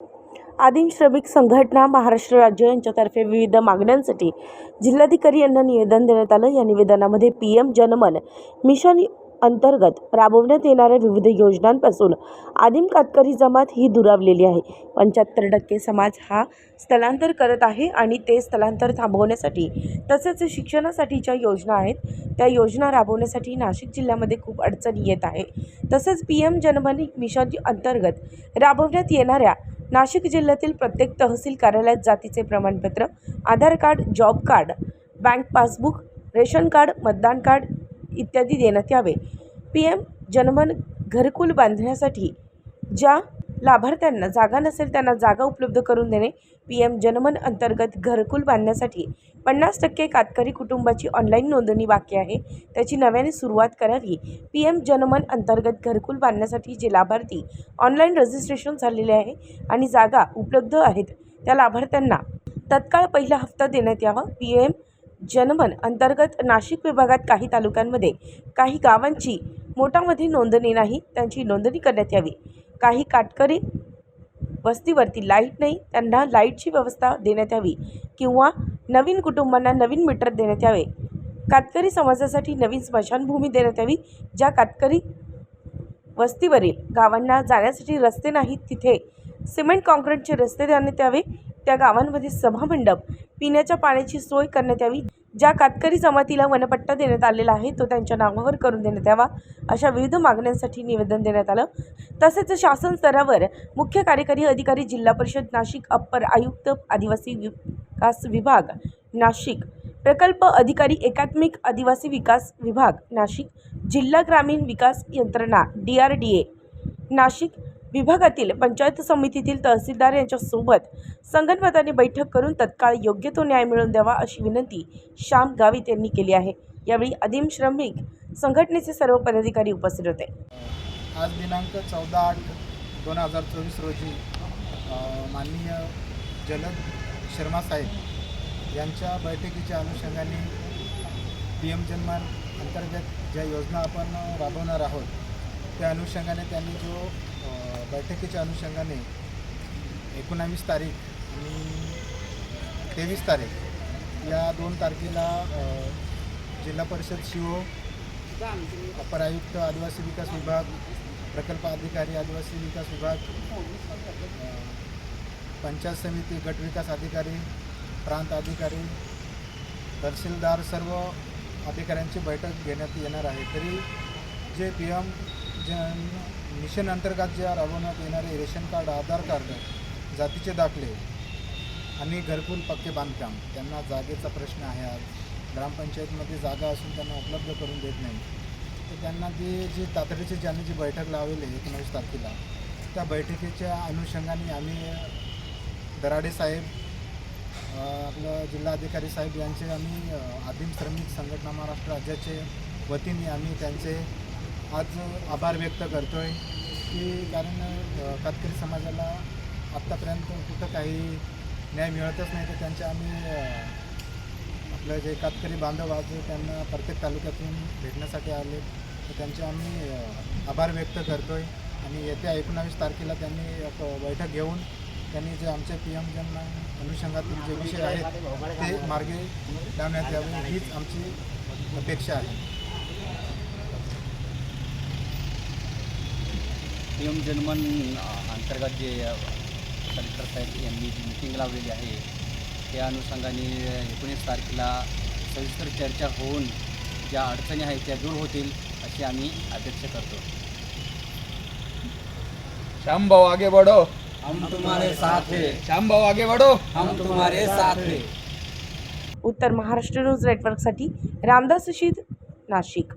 आदिम श्रमिक संघटना महाराष्ट्र राज्य यांच्यातर्फे विविध मागण्यांसाठी जिल्हाधिकारी यांना निवेदन देण्यात आलं। या निवेदनामध्ये PM जनमन मिशन अंतर्गत राबवण्यात येणाऱ्या विविध योजनांपासून आदिम कातकरी जमात ही दुरावलेली आहे। 75% समाज हा स्थलांतर करत आहे आणि ते स्थलांतर थांबवण्यासाठी तसेच शिक्षणासाठीच्या योजना आहेत त्या योजना राबवण्यासाठी नाशिक जिल्ह्यामध्ये खूप अडचणी येत आहे। तसेच PM जनमन मिशन अंतर्गत राबवण्यात येणाऱ्या नाशिक जिल्ह्यातील प्रत्येक तहसील कार्यालयात जातीचे प्रमाणपत्र, Aadhaar card, job card, bank passbook, ration card, मतदान कार्ड इत्यादी देण्यात यावे। PM जनमन घरकुल बांधण्यासाठी ज्या लाभार्थ्यांना जागा नसेल त्यांना जागा उपलब्ध करून देणे। PM जनमन अंतर्गत घरकुल बांधण्यासाठी 50% कातकरी कुटुंबाची ऑनलाईन नोंदणी बाकी आहे, त्याची नव्याने सुरुवात करावी। PM जनमन अंतर्गत घरकुल बांधण्यासाठी जे लाभार्थी ऑनलाईन रजिस्ट्रेशन झालेले आहे आणि जागा उपलब्ध आहेत त्या लाभार्थ्यांना तत्काळ पहिला हप्ता देण्यात यावा। PM जनमन अंतर्गत नाशिक विभागात काही तालुक्यांमध्ये काही गावांची मोठामध्ये नोंदणी नाही, त्यांची नोंदणी करण्यात यावी। काही कातकरी वस्तीवरती लाईट नाही, त्यांना लाईटची व्यवस्था देण्यात यावी किंवा नवीन कुटुंबांना नवीन मीटर देण्यात यावे। कातकरी समाजासाठी नवीन स्मशानभूमी देण्यात यावी। ज्या कातकरी वस्तीवरील गावांना जाण्यासाठी रस्ते नाहीत तिथे सिमेंट काँक्रीटचे रस्ते देण्यात यावे। त्या गावांमध्ये सभामंडप, पिण्याच्या पाण्याची सोय करण्यात यावी। ज्या कातकरी जमातीला वनपट्टा देण्यात आलेला आहे तो त्यांच्या नावावर करून देण्यात यावा। अशा विविध मागण्यांसाठी निवेदन देण्यात आलं। तसेच शासन स्तरावर मुख्य कार्यकारी अधिकारी जिल्हा परिषद नाशिक, अप्पर आयुक्त आदिवासी विकास विभाग नाशिक, प्रकल्प अधिकारी एकात्मिक आदिवासी विकास विभाग नाशिक, जिल्हा ग्रामीण विकास यंत्रणा DRDA नाशिक विभागातील पंचायत समितीतील तहसीलदार यांच्यासोबत संगनमताने बैठक करून तत्काळ योग्य तो न्याय मिळवून द्यावा अशी विनंती श्याम गावित यांनी केली आहे। यावेळी आदिम श्रमिक संघटनेचे सर्व पदाधिकारी उपस्थित होते। आज दिनांक 14/8/2024 रोजी माननीय जलद शर्मा साहेब यांच्या बैठकीच्या अनुषंगाने PM जनमन अंतर्गत ज्या योजना आपण राबवणार आहोत त्या अनुषंगाने त्यांनी जो बैठकीच्या अनुषंगाने 19 तारीख आणि 23 तारीख या 2 तारखेला जिल्हा परिषद CO, अपर आयुक्त आदिवासी विकास विभाग, प्रकल्प अधिकारी आदिवासी विकास विभाग, पंचायत समिती गट विकास अधिकारी, प्रांत अधिकारी, तहसीलदार सर्व अधिकाऱ्यांची बैठक घेण्यात येणार आहे। तरी जे PM मिशन अंतर्गत जे राबवण्यात येणारे रेशन कार्ड, आधार कार्ड, जातीचे दाखले आणि घरकुल पक्के बांधकाम त्यांना जागेचा प्रश्न आहे। आज ग्रामपंचायतमध्ये जागा असून त्यांना उपलब्ध करून देत नाही, तर त्यांना जी तातडीची ज्यांनी जी बैठक लावलेली आहे 19 तारखेला त्या बैठकीच्या अनुषंगाने आम्ही दराडे साहेब, आपलं जिल्हाधिकारी साहेब यांचे आम्ही आदिम श्रमिक संघटना महाराष्ट्र राज्याचे वतीने आम्ही त्यांचे आज आभार व्यक्त करतो आहे की कारण कातकरी समाजाला आत्तापर्यंत कुठं काही न्याय मिळतच नाही, तर त्यांचे आम्ही आपलं जे कातकरी बांधव आज त्यांना प्रत्येक तालुक्यातून भेटण्यासाठी आले तर त्यांचे आम्ही आभार व्यक्त करतो आहे। आणि येत्या 19 तारखेला त्यांनी एक बैठक घेऊन त्यांनी जे आमचे PM जनमन अनुषंगातील जे विषय आहेत ते मार्गी लावण्यात यावे हीच आमची अपेक्षा आहे। PM जनमन अंतर्गत जे कलेक्टर साहेब यांनी जी मीटिंग लावलेली आहे त्या अनुषंगाने 19 तारखेला सविस्तर चर्चा होऊन ज्या अडचणी आहेत त्या दूर होतील अशी आम्ही अपेक्षा करतो। श्याम भाऊ आगे बढ़ो, हम तुम्हारे साथ हैं। श्याम भाऊ आगे बढ़ो, हम तुम्हारे साथ हैं। उत्तर महाराष्ट्र न्यूज नेटवर्कसाठी रामदास शीद, नाशिक।